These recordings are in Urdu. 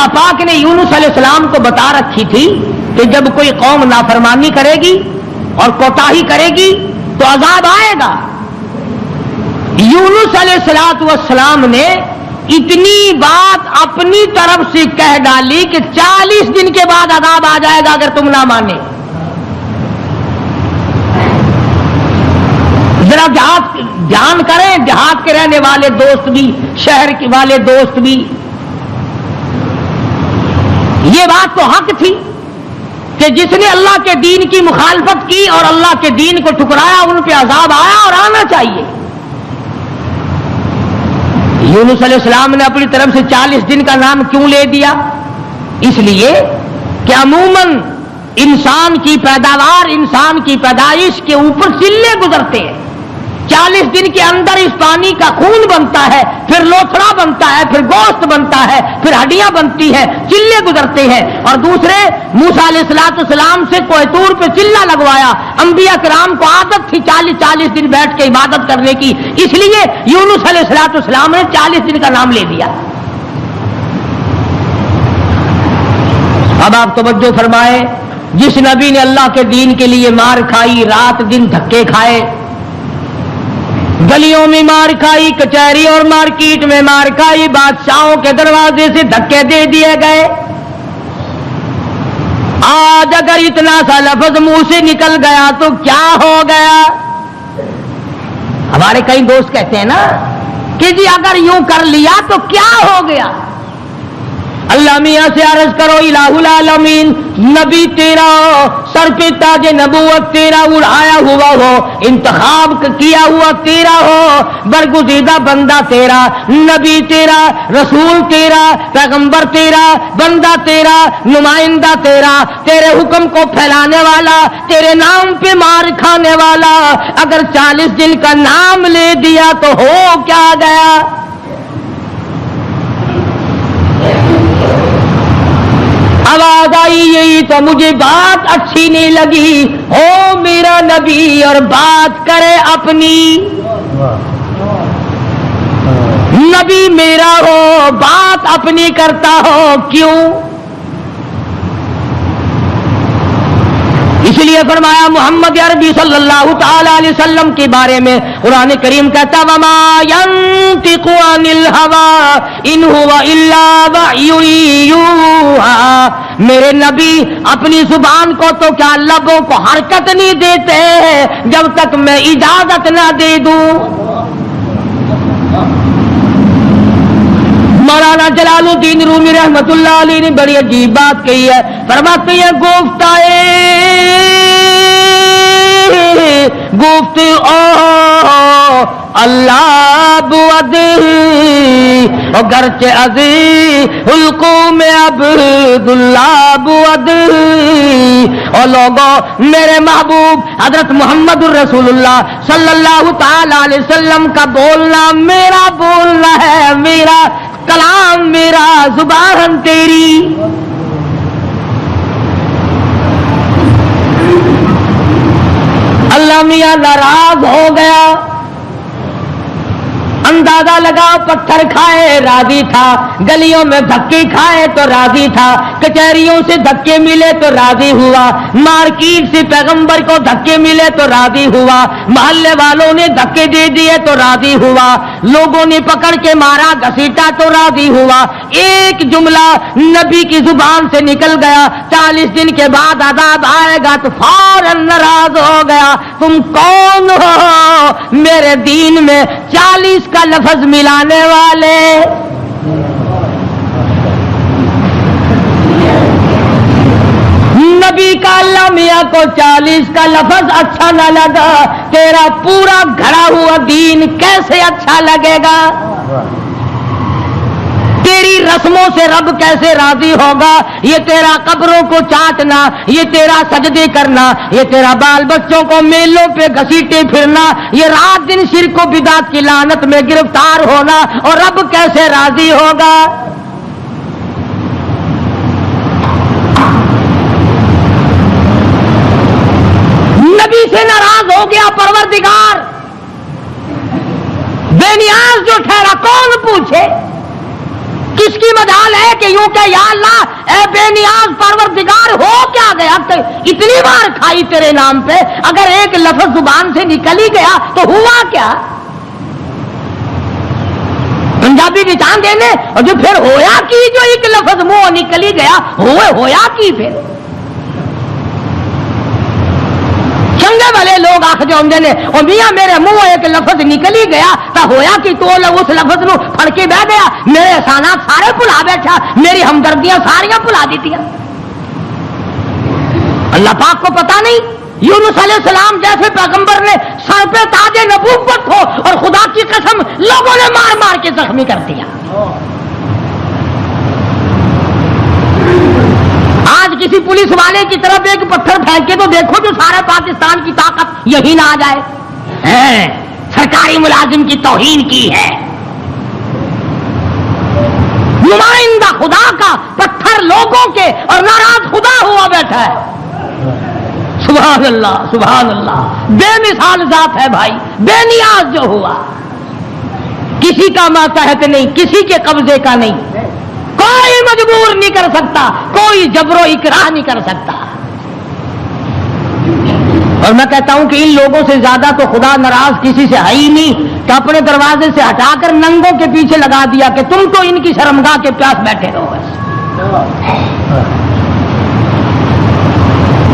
اللہ پاک نے یونس علیہ السلام کو بتا رکھی تھی کہ جب کوئی قوم نافرمانی کرے گی اور کوتاہی کرے گی تو عذاب آئے گا. یونس علیہ السلام نے اتنی بات اپنی طرف سے کہہ ڈالی کہ 40 دن کے بعد عذاب آ جائے گا اگر تم نہ مانے. ذرا دھیان کریں، دیہات کے رہنے والے دوست بھی، شہر کے والے دوست بھی، یہ بات تو حق تھی کہ جس نے اللہ کے دین کی مخالفت کی اور اللہ کے دین کو ٹھکرایا ان پہ عذاب آیا اور آنا چاہیے. یونس علیہ السلام نے اپنی طرف سے 40 دن کا نام کیوں لے دیا؟ اس لیے کہ عموماً انسان کی پیداوار، انسان کی پیدائش کے اوپر چلے گزرتے ہیں. 40 دن کے اندر اس پانی کا خون بنتا ہے، پھر لوتھڑا بنتا ہے، پھر گوشت بنتا ہے، پھر ہڈیاں بنتی ہیں، چلے گزرتے ہیں. اور دوسرے موسیٰ علیہ السلام سے کوہ طور پہ چلہ لگوایا. انبیاء کرام کو عادت تھی 40 دن بیٹھ کے عبادت کرنے کی، اس لیے یونس علیہ السلام نے 40 دن کا نام لے دیا. اب آپ توجہ فرمائیں، جس نبی نے اللہ کے دین کے لیے مار کھائی، رات دن دھکے کھائے، گلیوں میں مار کھائی، کچہری اور مارکیٹ میں مار کھائی، بادشاہوں کے دروازے سے دھکے دے دیے گئے، آج اگر اتنا سا لفظ منہ سے نکل گیا تو کیا ہو گیا؟ ہمارے کئی دوست کہتے ہیں نا کہ جی اگر یوں کر لیا تو کیا ہو گیا؟ اللہ میاں سے عرض کرو الہ العالمین، نبی تیرا سر پہ تاج نبوت تیرا اڑایا ہوا ہو، انتخاب کیا ہوا تیرا ہو، برگزیدہ بندہ تیرا، نبی تیرا، رسول تیرا، پیغمبر تیرا، بندہ تیرا، نمائندہ تیرا، تیرے حکم کو پھیلانے والا، تیرے نام پہ مار کھانے والا، اگر 40 دن کا نام لے دیا تو ہو کیا گیا؟ آواز آئی یہی تو مجھے بات اچھی نہیں لگی، ہو میرا نبی اور بات کرے اپنی، نبی میرا ہو بات اپنی کرتا ہو کیوں؟ اس لیے فرمایا محمد عربی صلی اللہ تعالی علیہ وسلم کے بارے میں قرآن کریم کہتا وما ينطق عن الهوى ان هو الا وحی یوحى، میرے نبی اپنی زبان کو تو کیا لبوں کو حرکت نہیں دیتے جب تک میں اجازت نہ دے دوں. مولانا جلال الدین رومی رحمت اللہ علیہ نے بڑی عجیب بات کہی ہے، فرماتے ہیں گفت او اللہ بود گرچہ ازی حلقوم عبداللہ بود. اور لوگوں میرے محبوب حضرت محمد الرسول اللہ صلی اللہ تعالی علیہ وسلم کا بولنا میرا بولنا ہے، میرا کلام میرا زبان تیری. اللہ میاں ناراض ہو گیا، اندازہ لگاؤ پتھر کھائے راضی تھا، گلیوں میں دھکے کھائے تو راضی تھا، کچہریوں سے دھکے ملے تو راضی ہوا، مارکیٹ سے پیغمبر کو دھکے ملے تو راضی ہوا، محلے والوں نے دھکے دے دیے تو راضی ہوا، لوگوں نے پکڑ کے مارا گھسیٹا تو راضی ہوا. ایک جملہ نبی کی زبان سے نکل گیا 40 دن کے بعد عذاب آئے گا تو فوراً ناراض ہو گیا. تم کون ہو میرے دین میں 40 کا لفظ ملانے والے؟ نبی کا اللہ میاں کو 40 کا لفظ اچھا نہ لگا، تیرا پورا گھڑا ہوا دین کیسے اچھا لگے گا؟ تیری رسموں سے رب کیسے راضی ہوگا؟ یہ تیرا قبروں کو چاٹنا، یہ تیرا سجدے کرنا، یہ تیرا بال بچوں کو میلوں پہ گھسیٹے پھرنا، یہ رات دن شرک و بدعت کی لعنت میں گرفتار ہونا، اور رب کیسے راضی ہوگا؟ نبی سے ناراض ہو گیا پروردگار، بے نیاز جو ٹھہرا کون پوچھے؟ کس کی مجال ہے کہ یوں کہ یا اللہ اے بے نیاز پروردگار ہو کیا گیا، اتنی بار کھائی تیرے نام پہ، اگر ایک لفظ زبان سے نکل ہی گیا تو ہوا کیا؟ پنجابی کی چاند دینے اور جو پھر ہویا کی، جو ایک لفظ منہ نکل ہی گیا ہویا کی پھر چنگے والے لوگ آخ جو ہوں نے اور میاں میرے منہ ایک لفظ نکل ہی گیا تو ہویا کہ تو اس لفظ نو پھڑ کے بہ گیا، میرے احسانات سارے بھلا بیٹھا، میری ہمدردیاں ساریاں بھلا دیتی۔ اللہ پاک کو پتا نہیں یونس علیہ السلام جیسے پیغمبر نے سر پہ تاج نبوت ہو اور خدا کی قسم لوگوں نے مار مار کے زخمی کر دیا۔ آج کسی پولیس والے کی طرف ایک پتھر پھینک کے تو دیکھو جو سارے پاکستان کی طاقت یہی نہ آ جائے، سرکاری ملازم کی توہین کی ہے، نمائندہ خدا کا پتھر لوگوں کے اور ناراض خدا ہوا بیٹھا ہے۔ سبحان اللہ سبحان اللہ، بے مثال ذات ہے بھائی، بے نیاز جو ہوا، کسی کا ماتحت نہیں، کسی کے قبضے کا نہیں، کوئی مجبور نہیں کر سکتا، کوئی جبر و اکراہ نہیں کر سکتا۔ اور میں کہتا ہوں کہ ان لوگوں سے زیادہ تو خدا ناراض کسی سے ہے ہی نہیں کہ اپنے دروازے سے ہٹا کر ننگوں کے پیچھے لگا دیا کہ تم تو ان کی شرمگاہ کے پیاس بیٹھے رہو بس۔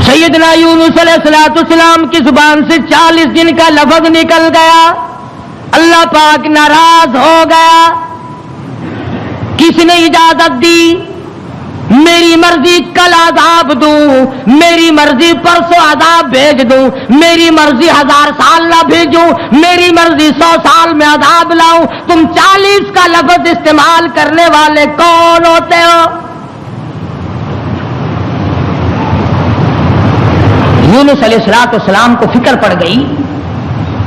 سیدنا یونس علیہ السلام کی زبان سے 40 دن کا لفظ نکل گیا، اللہ پاک ناراض ہو گیا۔ کس نے اجازت دی؟ میری مرضی کل عذاب دوں، میری مرضی پرسوں عذاب بھیج دوں، میری مرضی 1000 سال نہ بھیجوں، میری مرضی 100 سال میں عذاب لاؤں، تم 40 کا لفظ استعمال کرنے والے کون ہوتے ہو؟ یونس علیہ السلام کو فکر پڑ گئی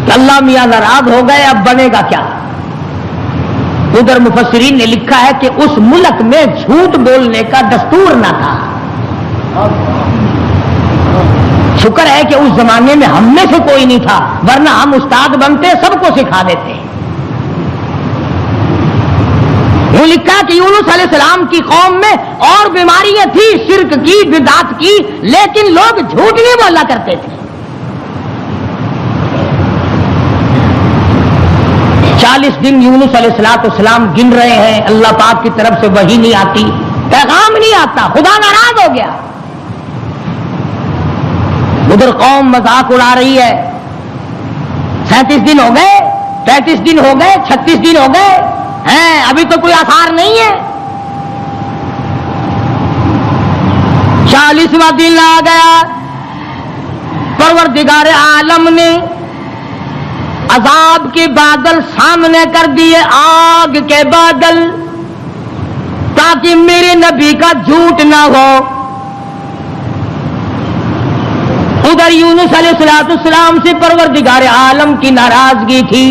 کہ اللہ میاں ناراض ہو گئے، اب بنے گا کیا؟ ادھر مفسرین نے لکھا ہے کہ اس ملک میں جھوٹ بولنے کا دستور نہ تھا۔ شکر ہے کہ اس زمانے میں ہم میں سے کوئی نہیں تھا، ورنہ ہم استاد بنتے سب کو سکھا دیتے۔ وہ لکھا کہ یونس علیہ السلام کی قوم میں اور بیماریاں تھیں، شرک کی، بدعت کی، لیکن لوگ جھوٹ نہیں بولا کرتے تھے۔ 40 دن یونس علیہ السلام گن رہے ہیں، اللہ پاک کی طرف سے وحی نہیں آتی، پیغام نہیں آتا، خدا ناراض ہو گیا۔ ادھر قوم مذاق اڑا رہی ہے، 37 دن ہو گئے، 33 دن ہو گئے، 36 دن ہو گئے ہیں، ابھی تو کوئی آثار نہیں ہے۔ 40واں دن آ گیا، پروردگار عالم نے عذاب کے بادل سامنے کر دیے، آگ کے بادل، تاکہ میرے نبی کا جھوٹ نہ ہو۔ ادھر یونس علیہ السلام سے پروردگار عالم کی ناراضگی تھی،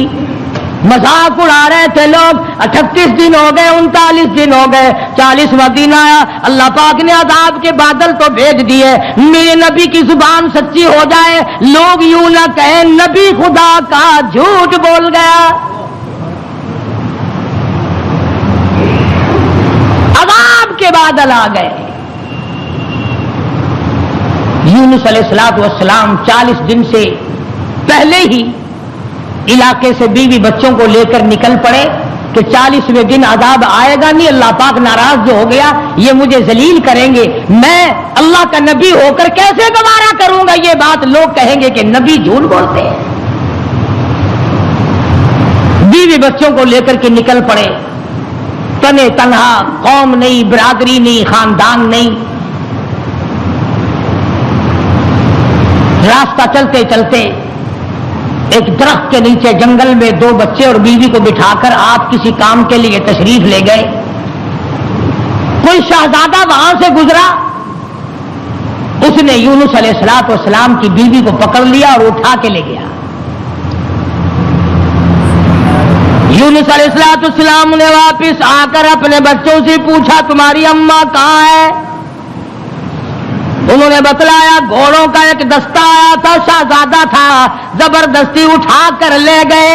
مذاق اڑا رہے تھے لوگ۔ 38 دن ہو گئے، 39 دن ہو گئے، 40واں دن آیا، اللہ پاک نے عذاب کے بادل تو بھیج دیے، میرے نبی کی زبان سچی ہو جائے، لوگ یوں نہ کہیں نبی خدا کا جھوٹ بول گیا۔ عذاب کے بادل آ گئے۔ یونس علیہ السلام 40 دن سے پہلے ہی علاقے سے بیوی بچوں کو لے کر نکل پڑے کہ 40ویں دن عذاب آئے گا نہیں، اللہ پاک ناراض جو ہو گیا، یہ مجھے ذلیل کریں گے، میں اللہ کا نبی ہو کر کیسے گوارا کروں گا یہ بات، لوگ کہیں گے کہ نبی جھوٹ بولتے ہیں۔ بیوی بچوں کو لے کر کے نکل پڑے، تنے تنہا، قوم نہیں، برادری نہیں، خاندان نہیں، راستہ چلتے چلتے ایک درخت کے نیچے جنگل میں 2 بچے اور بیوی کو بٹھا کر آپ کسی کام کے لیے تشریف لے گئے۔ کوئی شہزادہ وہاں سے گزرا، اس نے یونس علیہ السلام کی بیوی کو پکڑ لیا اور اٹھا کے لے گیا۔ یونس علیہ السلام نے واپس آ کر اپنے بچوں سے پوچھا تمہاری اماں کہاں ہے؟ انہوں نے بتلایا گھوڑوں کا ایک دستہ آیا تھا، شہزادہ تھا، زبردستی اٹھا کر لے گئے۔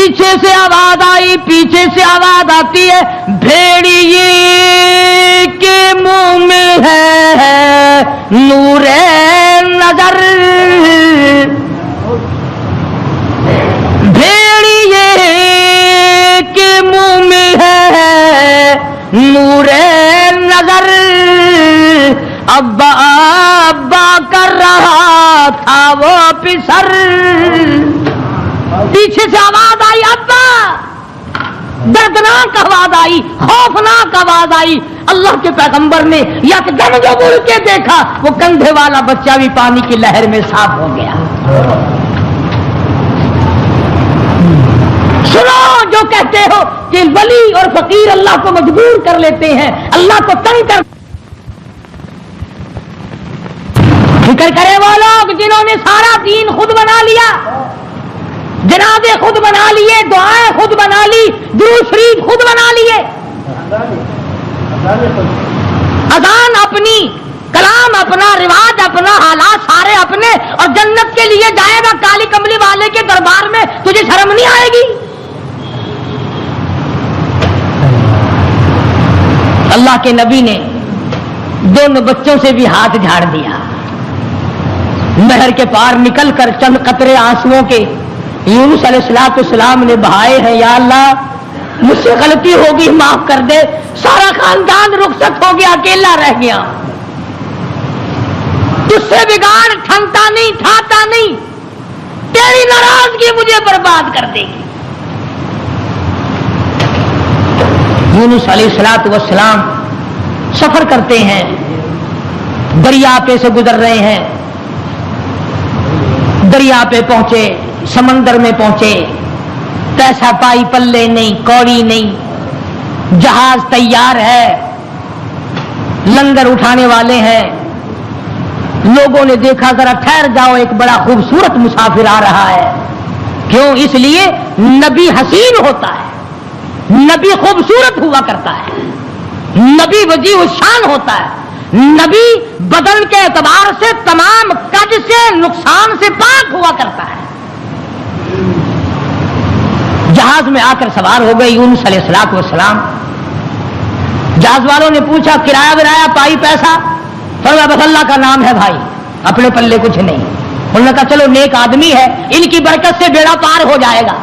پیچھے سے آواز آئی, پیچھے سے آواز آتی ہے, بھیڑیے کے منہ میں ہے نور نظر, بھیڑیے کے منہ میں ہے نور نظر, ابا ابا کر رہا تھا وہ پسر. پیچھے سے آواز آئی ابا, دردناک آواز آئی, خوفناک آواز آئی. اللہ کے پیغمبر نے یکدم جو مڑ کے دیکھا, وہ کندھے والا بچہ بھی پانی کی لہر میں صاف ہو گیا. سنو جو کہتے ہو کہ ولی اور فقیر اللہ کو مجبور کر لیتے ہیں, اللہ کو تنگ کر, فکر کرے وہ لوگ جنہوں نے سارا دین خود بنا لیا, جنازے خود بنا لیے, دعائیں خود بنا لی, درود شریف خود بنا لیے, اذان اپنی, کلام اپنا, رواج اپنا, حالات سارے اپنے, اور جنت کے لیے جائے گا کالی کملی والے کے دربار میں, تجھے شرم نہیں آئے گی؟ اللہ کے نبی نے دونوں بچوں سے بھی ہاتھ جھاڑ دیا. نہر کے پار نکل کر چند قطرے آنسوؤں کے یونس علیہ السلام نے بہائے ہیں. یا اللہ مجھ سے غلطی ہوگی, معاف کر دے. سارا خاندان رخصت ہو گیا, اکیلا رہ گیا. تجھ سے بگاڑ ٹھنتا نہیں, تھاتا نہیں, تیری ناراضگی مجھے برباد کر دے گی. یونس علیہ السلام سفر کرتے ہیں, دریا پہ سے گزر رہے ہیں. دریا پہ پہنچے, سمندر میں پہنچے, پیسہ پائی پلے نہیں, کوڑی نہیں, جہاز تیار ہے, لنگر اٹھانے والے ہیں. لوگوں نے دیکھا ذرا ٹھہر جاؤ, ایک بڑا خوبصورت مسافر آ رہا ہے. کیوں؟ اس لیے نبی حسین ہوتا ہے, نبی خوبصورت ہوا کرتا ہے, نبی وجیہ الشان ہوتا ہے, نبی بدن کے اعتبار سے تمام کج سے, نقصان سے پاک ہوا کرتا ہے. جہاز میں آ کر سوار ہو گئے یونس علیہ السلام. جہاز والوں نے پوچھا کرایہ ورایہ پائی, پیسہ؟ فرمایا بس اللہ کا نام ہے بھائی, اپنے پلے کچھ نہیں. انہوں نے کہا چلو نیک آدمی ہے, ان کی برکت سے بیڑا پار ہو جائے گا.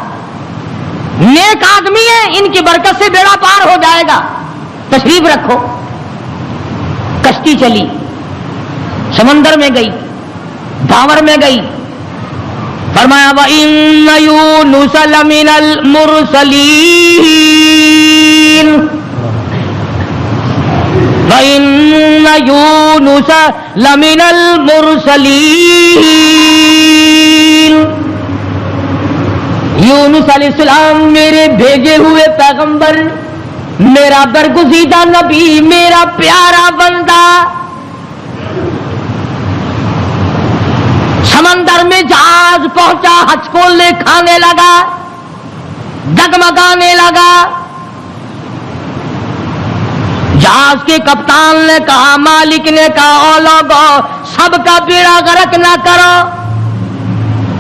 نیک آدمی ہے, ان کی برکت سے بیڑا پار ہو جائے گا, تشریف رکھو. کشتی چلی, سمندر میں گئی, بھاور میں گئی. فرمایا وَإِنَّ يُونُسَ لَمِنَ الْمُرْسَلِينَ, وَإِنَّ يُونُسَ لَمِنَ الْمُرْسَلِينَ. یونس علیہ السلام میرے بھیجے ہوئے پیغمبر, میرا برگزیدہ نبی, میرا پیارا بندہ. سمندر میں جہاز پہنچا, ہچکولے کھانے لگا, ڈگمگانے لگا. جہاز کے کپتان نے کہا, مالک نے کہا, او لوگو سب کا بیڑا غرق نہ کرو.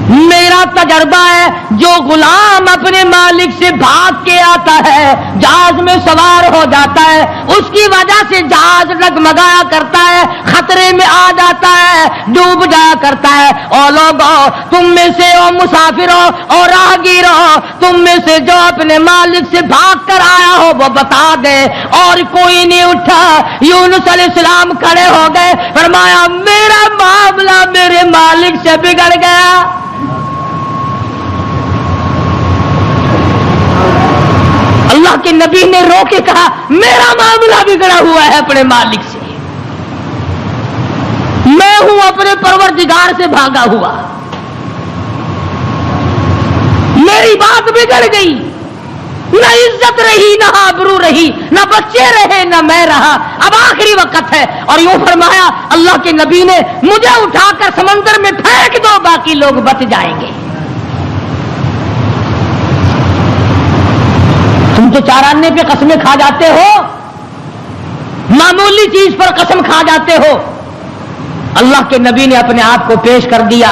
میرا تجربہ ہے, جو غلام اپنے مالک سے بھاگ کے آتا ہے, جہاز میں سوار ہو جاتا ہے, اس کی وجہ سے جہاز ڈگمگایا کرتا ہے, خطرے میں آ جاتا ہے, ڈوب جایا کرتا ہے. اور لوگوں تم میں سے, او مسافروں اور راہگیروں, تم میں سے جو اپنے مالک سے بھاگ کر آیا ہو وہ بتا دے. اور کوئی نہیں اٹھا. یونس علیہ السلام کھڑے ہو گئے, فرمایا میرا معاملہ میرے مالک سے بگڑ گیا. اللہ کے نبی نے رو کے کہا میرا معاملہ بگڑا ہوا ہے اپنے مالک سے, میں ہوں اپنے پروردگار سے بھاگا ہوا, میری بات بگڑ گئی. نہ عزت رہی, نہ آبرو رہی, نہ بچے رہے, نہ میں رہا. اب آخری وقت ہے. اور یوں فرمایا اللہ کے نبی نے, مجھے اٹھا کر سمندر میں پھینک دو, باقی لوگ بچ جائیں گے. تم تو چاراننے پہ قسمیں کھا جاتے ہو, معمولی چیز پر قسم کھا جاتے ہو. اللہ کے نبی نے اپنے آپ کو پیش کر دیا.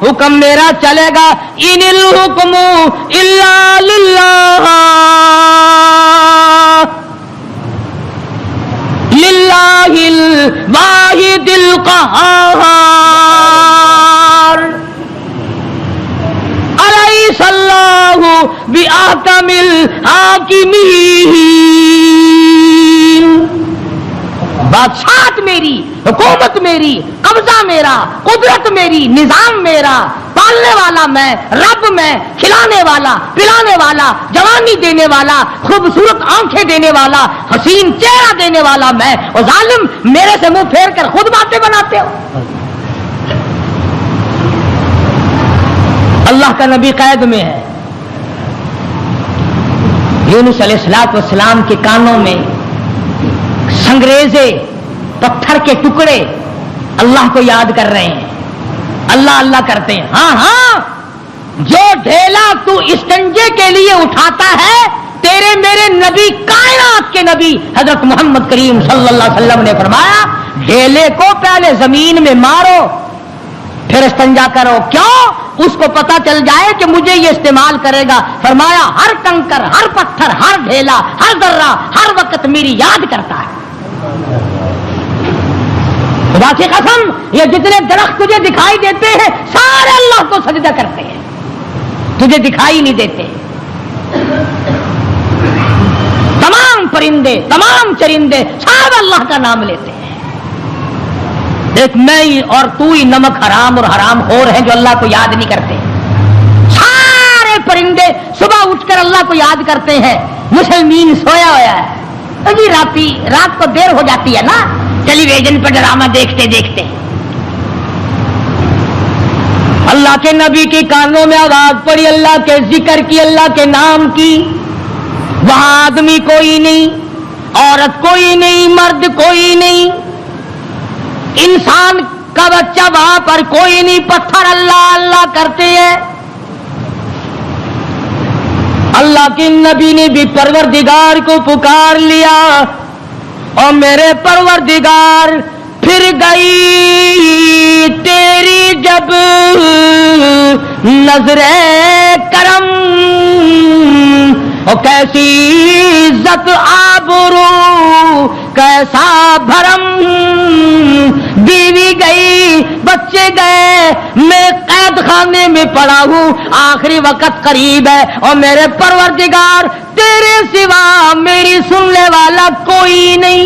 حکم میرا چلے گا. ان الحکم الا للہ، للہ الواحد القہار. الیس اللہ بأحکم الحاکمین. بادشاہت میری، حکومت میری، قبضہ میرا، قدرت میری، نظام میرا، پالنے والا میں، رب میں، کھلانے والا، پلانے والا، جوانی دینے والا، خوبصورت آنکھیں دینے والا، حسین چہرہ دینے والا میں. اور ظالم میرے سے منہ پھیر کر خود باتیں بناتے ہو. اللہ کا نبی قید میں ہے. یونس علیہ السلام کے کانوں میں سنگریزے، پتھر کے ٹکڑے اللہ کو یاد کر رہے ہیں، اللہ اللہ کرتے ہیں. ہاں ہاں، جو ڈھیلا تو استنجے کے لیے اٹھاتا ہے، تیرے میرے نبی، کائنات کے نبی حضرت محمد کریم صلی اللہ علیہ وسلم نے فرمایا ڈھیلے کو پہلے زمین میں مارو پھر استنجا کرو. کیوں؟ اس کو پتا چل جائے کہ مجھے یہ استعمال کرے گا. فرمایا ہر کنکر، ہر پتھر، ہر ڈھیلا، ہر ذرہ ہر وقت میری یاد کرتا ہے. خدا کی قسم، یہ جتنے درخت تجھے دکھائی دیتے ہیں سارے اللہ کو سجدہ کرتے ہیں، تجھے دکھائی نہیں دیتے. تمام پرندے، تمام چرندے سب اللہ کا نام لیتے ہیں. ایک میں اور تو ہی نمک حرام اور حرام خور ہیں جو اللہ کو یاد نہیں کرتے. سارے پرندے صبح اٹھ کر اللہ کو یاد کرتے ہیں. مسلمین سویا ہوا ہے جی، رات کو دیر ہو جاتی ہے نا ٹیلی ویژن پر ڈرامہ دیکھتے دیکھتے. اللہ کے نبی کے کانوں میں آواز پڑی، اللہ کے ذکر کی، اللہ کے نام کی. وہاں آدمی کوئی نہیں، عورت کوئی نہیں، مرد کوئی نہیں، انسان کا بچہ وہاں پر کوئی نہیں. پتھر اللہ اللہ کرتے ہیں. اللہ کے نبی نے بھی پروردگار کو پکار لیا، اور میرے پروردگار پھر گئی تیری جب نظر کرم، اور کیسی عزت آبرو کیسا بھرم. بیوی گئی، بچے گئے، میں قید خانے میں پڑا ہوں، آخری وقت قریب ہے، اور میرے پروردگار تیرے سوا میری سننے والا کوئی نہیں.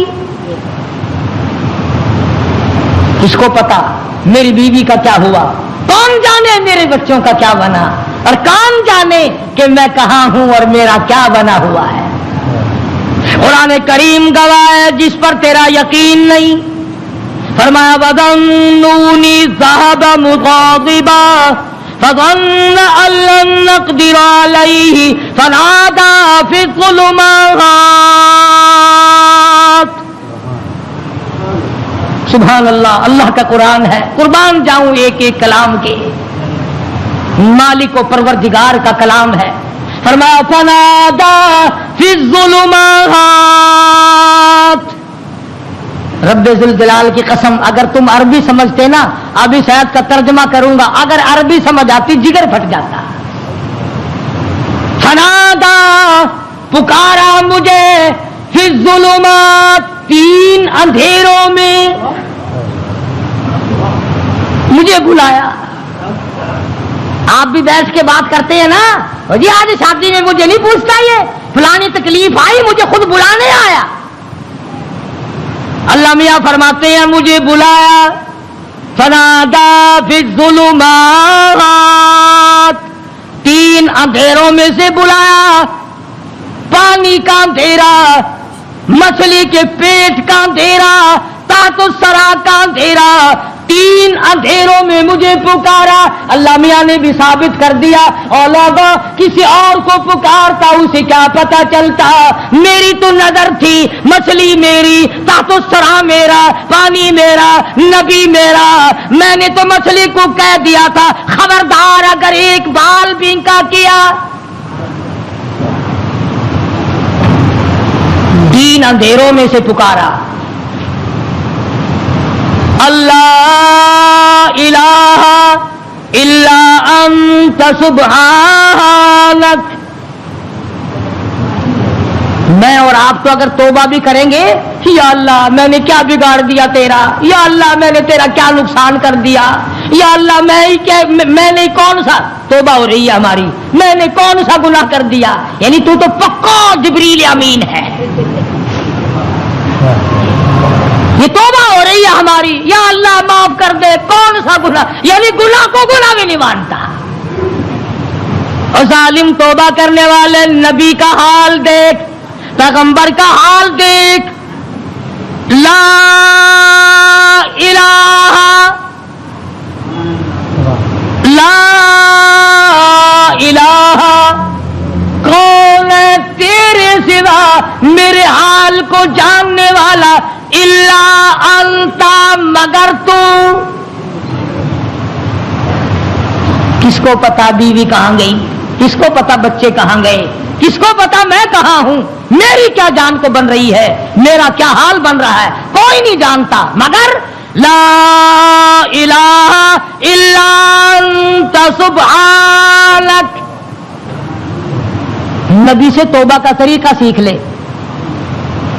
کس کو پتا میری بیوی کا کیا ہوا؟ کون جانے میرے بچوں کا کیا بنا؟ اور کون جانے کہ میں کہاں ہوں اور میرا کیا بنا ہوا ہے؟ قرآن کریم گواہ ہے جس پر تیرا یقین نہیں. فرمایا وَظَنُّونِي ذَهَبَ مُغَاضِبًا فَظَنَّ أَن لَّن نَّقْدِرَ عَلَيْهِ فَنَادَىٰ فِي الظُّلُمَاتِ. سبحان اللہ، اللہ کا قرآن ہے. قربان جاؤں ایک ایک کلام کے. مالک و پروردگار کا کلام ہے. فرمایا فَنَادَىٰ فِي الظُّلُمَاتِ. رب ذوالجلال کی قسم، اگر تم عربی سمجھتے نا، ابھی شاید کا ترجمہ کروں گا، اگر عربی سمجھ آتی جگر پھٹ جاتا. فنادا، پکارا مجھے، فی الظلمات، تین اندھیروں میں مجھے بلایا. آپ بھی بیٹھ کے بات کرتے ہیں نا، جی آج شادی میں مجھے نہیں پوچھتا، یہ فلانی تکلیف آئی مجھے خود بلانے آیا. اللہ میاں فرماتے ہیں مجھے بلایا. فنادا فی الظلمات، تین اندھیروں میں سے بلایا. پانی کا اندھیرا، مچھلی کے پیٹ کا اندھیرا، تحت الثری کا اندھیرا، تین اندھیروں میں مجھے پکارا. اللہ میاں نے بھی ثابت کر دیا، اولادا کسی اور کو پکارتا اسے کیا پتا چلتا. میری تو نظر تھی، مچھلی میری، تحت الثری میرا، پانی میرا، نبی میرا. میں نے تو مچھلی کو کہہ دیا تھا خبردار اگر ایک بال بینکا کیا. تین اندھیروں میں سے پکارا. اللہ الہ الا انت سبحانک. میں اور آپ تو اگر توبہ بھی کریں گے، یا اللہ میں نے کیا بگاڑ دیا تیرا، یا اللہ میں نے تیرا کیا نقصان کر دیا، یا اللہ میں نے کون سا، توبہ ہو رہی ہے ہماری، میں نے کون سا گناہ کر دیا، یعنی تو پکا جبریل امین ہے. یہ توبہ ہو رہی ہے ہماری، یا اللہ معاف کر دے، کون سا گناہ، یعنی گناہ کو گناہ بھی نہیں مانتا. اور ظالم توبہ کرنے والے نبی کا حال دیکھ، پیغمبر کا حال دیکھ. لا الہ کون ہے تیرے سوا میرے حال کو جاننے والا، الا انتا مگر تو. کس کو پتا بیوی کہاں گئی، کس کو پتا بچے کہاں گئے، کس کو پتا میں کہاں ہوں، میری کیا جان کو بن رہی ہے، میرا کیا حال بن رہا ہے، کوئی نہیں جانتا مگر لا الہ الا انت سبحانک. نبی سے توبہ کا طریقہ سیکھ لے،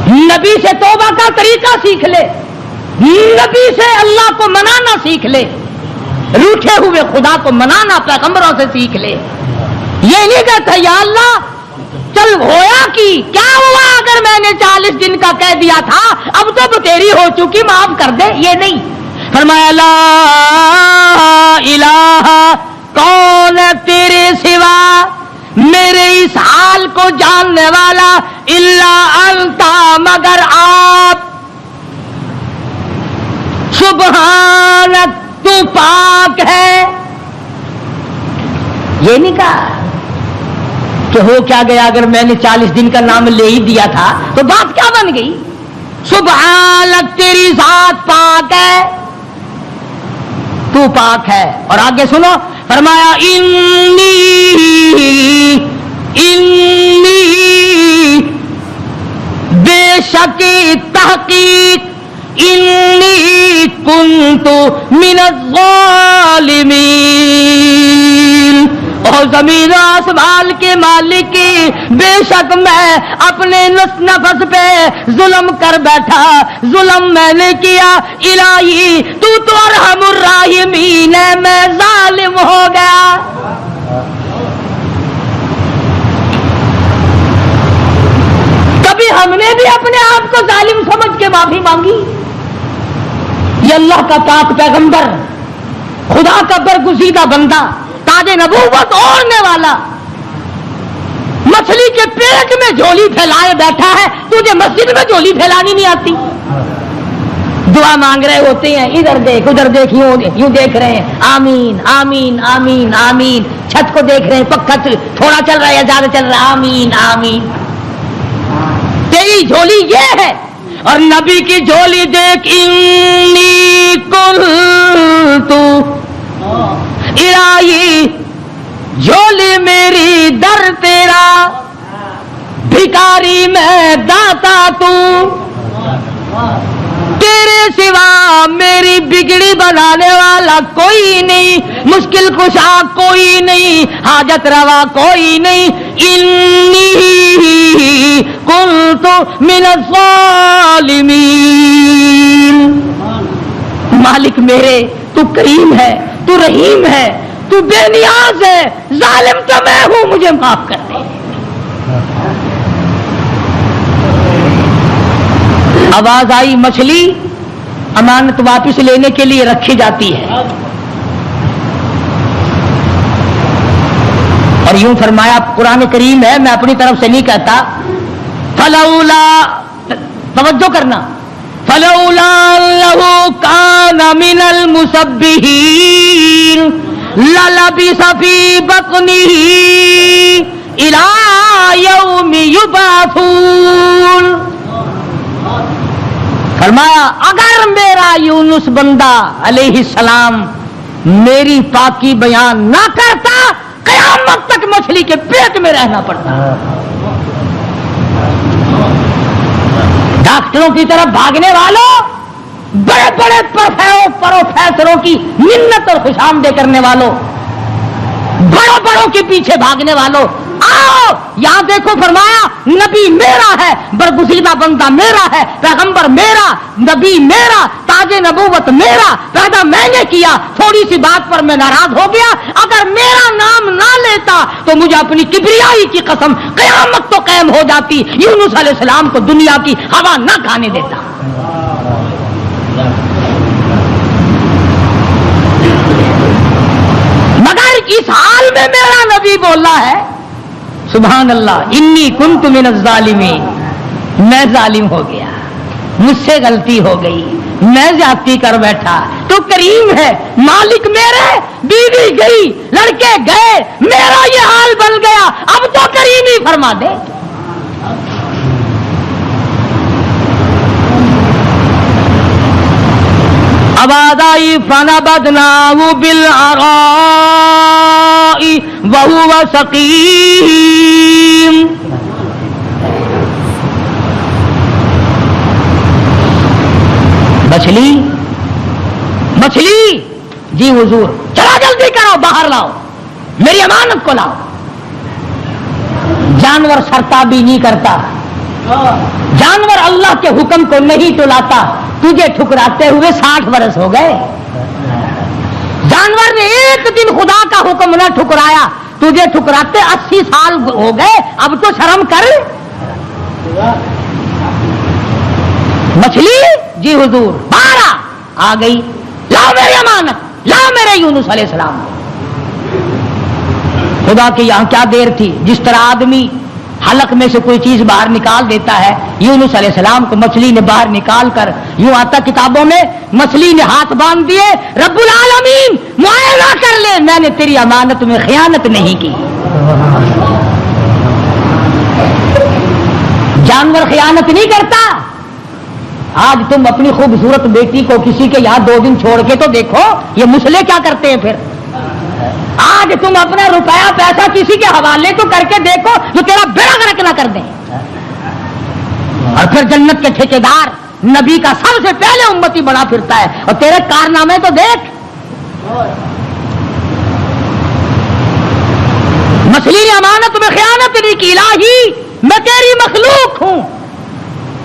نبی سے توبہ کا طریقہ سیکھ لے، نبی سے اللہ کو منانا سیکھ لے، روٹھے ہوئے خدا کو منانا پیغمبروں سے سیکھ لے. یہ نہیں کہتا یا اللہ چل ہویا کی کیا ہوا اگر میں نے 40 دن کا کہہ دیا تھا، اب تو تیری ہو چکی معاف کر دے، یہ نہیں. فرمایا لا الہ کون ہے تیرے سوا میرے اس حال کو جاننے والا، الا انتا مگر آپ، سبحانک تو پاک ہے. یہ نہیں کہا کہ ہو کیا گیا اگر میں نے 40 دن کا نام لے ہی دیا تھا تو بات کیا بن گئی. سبحانک تیری ذات پاک ہے، تو پاک ہے. اور آگے سنو فرمایا انی بے شک تحقیق انی کنت من الظالمین. اور زمین و آسمان کے مالک کی بے شک میں اپنے نفس پہ ظلم کر بیٹھا، ظلم میں نے کیا. الہی تو ارحم الراحمین ہے، میں ظالم ہو گیا. کبھی ہم نے بھی اپنے آپ کو ظالم سمجھ کے معافی مانگی؟ یہ اللہ کا پاک پیغمبر، خدا کا برگزیدہ بندہ، تاج نبوت اوڑھنے والا، مچھلی کے پیٹ میں جھولی پھیلائے بیٹھا ہے، تجھے مسجد میں جھولی پھیلانی نہیں آتی؟ دعا مانگ رہے ہوتے ہیں، ادھر دیکھ ادھر دیکھ، یوں دیکھ رہے ہیں، آمین آمین آمین آمین. چھت کو دیکھ رہے ہیں، پکا تھوڑا چل رہا ہے یا زیادہ چل رہا ہے، آمین آمین. تیری جھولی یہ ہے. اور نبی کی جھولی دیکھ، انی کنت الہی جھولی میری در تیرا، بھکاری میں داتا تو، تیرے سوا میری بگڑی بنانے والا کوئی نہیں، مشکل کشا کوئی نہیں، حاجت روا کوئی نہیں. انی کنت من الظالمین. مالک میرے تو کریم ہے، تو رحیم ہے، تو بے نیاز ہے، ظالم تو میں ہوں، مجھے معاف کر دے. آواز آئی مچھلی امانت واپس لینے کے لیے رکھی جاتی ہے. اور یوں فرمایا، قرآن کریم ہے، میں اپنی طرف سے نہیں کہتا. فلولا، توجہ کرنا، فلولا انه كان من المسبحين للبث في بطنه الى يوم يبعثون. فرمایا اگر میرا یونس بندہ علیہ السلام میری پاکی بیان نہ کرتا، قیامت تک مچھلی کے پیٹ میں رہنا پڑتا. ڈاکٹروں کی طرف بھاگنے والوں، بڑے بڑے پروفیسروں کی منت اور خوشامدیں کرنے والوں، بڑوں بڑوں کے پیچھے بھاگنے والوں، آؤ یہاں دیکھو، فرمایا نبی میرا ہے، برگزیدہ بندہ میرا ہے، پیغمبر میرا، نبی میرا، تاج نبوت میرا، پیدا میں نے کیا۔ تھوڑی سی بات پر میں ناراض ہو گیا، اگر میرا نام نہ لیتا تو مجھے اپنی کبریائی کی قسم قیامت تو قائم ہو جاتی، یونس علیہ السلام کو دنیا کی ہوا نہ کھانے دیتا۔ مگر اس حال میں میرا نبی بولا ہے، سبحان اللہ، انی کنت من الظالمین، میں ظالم ہو گیا، مجھ سے غلطی ہو گئی، میں زیادتی کر بیٹھا، تو کریم ہے، مالک میرے، بیوی گئی، لڑکے گئے، میرا یہ حال بن گیا، اب تو کریم ہی فرما دے۔ آواز آئی فنبذناہ بالعراء وہو سقیم۔ مچھلی جی حضور، چلا جلدی کرو، باہر لاؤ، میری امانت کو لاؤ۔ جانور سرتابی نہیں کرتا، جانور اللہ کے حکم کو نہیں ٹلاتا، تجھے ٹھکراتے ہوئے 60 برس ہو گئے۔ جانور نے ایک دن خدا کا حکم نہ ٹھکرایا، تجھے ٹھکراتے 80 سال ہو گئے، اب تو شرم کر۔ مچھلی جی حضور، باہر آ گئی، لاؤ میری امانت، لاؤ میرے یونس علیہ السلام۔ خدا کے یہاں کیا دیر تھی، جس طرح آدمی حلق میں سے کوئی چیز باہر نکال دیتا ہے، یونس علیہ السلام کو مچھلی نے باہر نکال کر، یوں آتا کتابوں میں، مچھلی نے ہاتھ باندھ دیے، رب العالمین معائنہ کر لے، میں نے تیری امانت میں خیانت نہیں کی۔ جانور خیانت نہیں کرتا۔ آج تم اپنی خوبصورت بیٹی کو کسی کے یہاں 2 دن چھوڑ کے تو دیکھو، یہ مسلے کیا کرتے ہیں۔ پھر آج تم اپنا روپیہ پیسہ کسی کے حوالے تو کر کے دیکھو جو تیرا بیڑا غرق نہ کر دیں۔ اور پھر جنت کے ٹھیکیدار نبی کا سب سے پہلے امتی بڑا پھرتا ہے، اور تیرے کارنامے تو دیکھ۔ مچھلی نے امانت میں خیانت نہیں کی، الہی میں تیری مخلوق ہوں،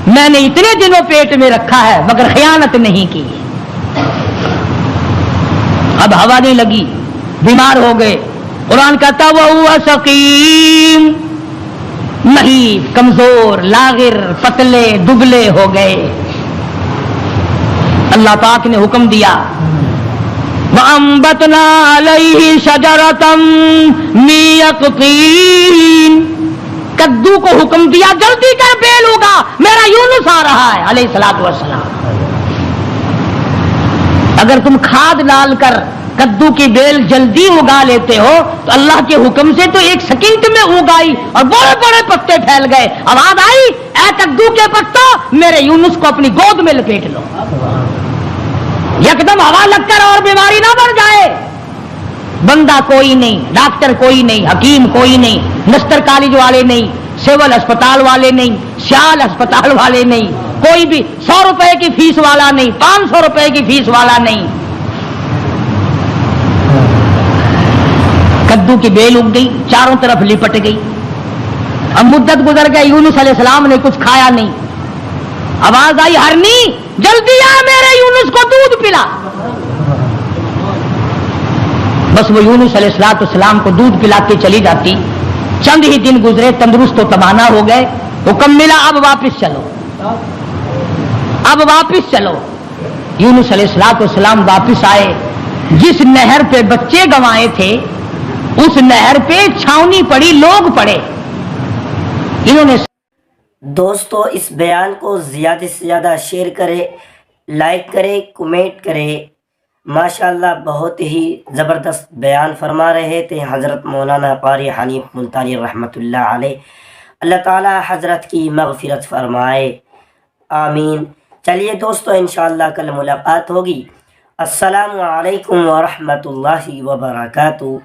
میں نے اتنے دنوں پیٹ میں رکھا ہے مگر خیانت نہیں کی۔ اب ہوا نہیں لگی، بیمار ہو گئے، قرآن کہتا وہو سقیم، نہیں، کمزور، لاغر، پتلے، دبلے ہو گئے۔ اللہ پاک نے حکم دیا وَأَنبَتْنَا عَلَيْهِ شَجَرَةً مِّن يَقْطِينٍ، کدو کو حکم دیا جلدی کر، بیل ہوگا، میرا یونس آ رہا ہے علیہ الصلوۃ والسلام۔ اگر تم کھاد ڈال کر کدو کی بیل جلدی اگا لیتے ہو تو اللہ کے حکم سے تو 1 سیکنڈ میں اگائی اور بڑے بڑے پتے پھیل گئے۔ آواز آئی، اے کدو کے پتوں، میرے یونس کو اپنی گود میں لپیٹ لو، یکدم ہوا لگ کر اور بیماری نہ بڑھ جائے۔ بندہ کوئی نہیں، ڈاکٹر کوئی نہیں، حکیم کوئی نہیں، نستر کالج والے نہیں، سول ہسپتال والے نہیں، سیال ہسپتال والے نہیں، کوئی بھی 100 روپے کی فیس والا نہیں، 500 روپے کی فیس والا نہیں۔ کدو کی بیل اگ گئی، چاروں طرف لپٹ گئی۔ اب مدت گزر گئی، یونس علیہ السلام نے کچھ کھایا نہیں۔ آواز آئی، ہرنی جلدی آ، میرے یونس کو دودھ پلا۔ بس وہ یونس علیہ السلام کو دودھ پلا کے چلی جاتی۔ چند ہی دن گزرے، تندرست و توانا ہو گئے، حکم ملا اب واپس چلو، اب واپس چلو۔ یونس علیہ السلام واپس آئے، جس نہر پہ بچے گنوائے تھے اس نہر پہ چھاونی پڑی، لوگ پڑے۔ انہوں نے دوستو اس بیان کو زیادہ سے زیادہ شیئر کرے، لائک کرے، کمنٹ کرے۔ ماشاءاللہ بہت ہی زبردست بیان فرما رہے تھے حضرت مولانا قاری حنیف ملتانی رحمۃ اللہ علیہ۔ اللہ تعالی حضرت کی مغفرت فرمائے، آمین۔ چلیے دوستو انشاءاللہ کل ملاقات ہوگی۔ السلام علیکم ورحمۃ اللہ وبرکاتہ۔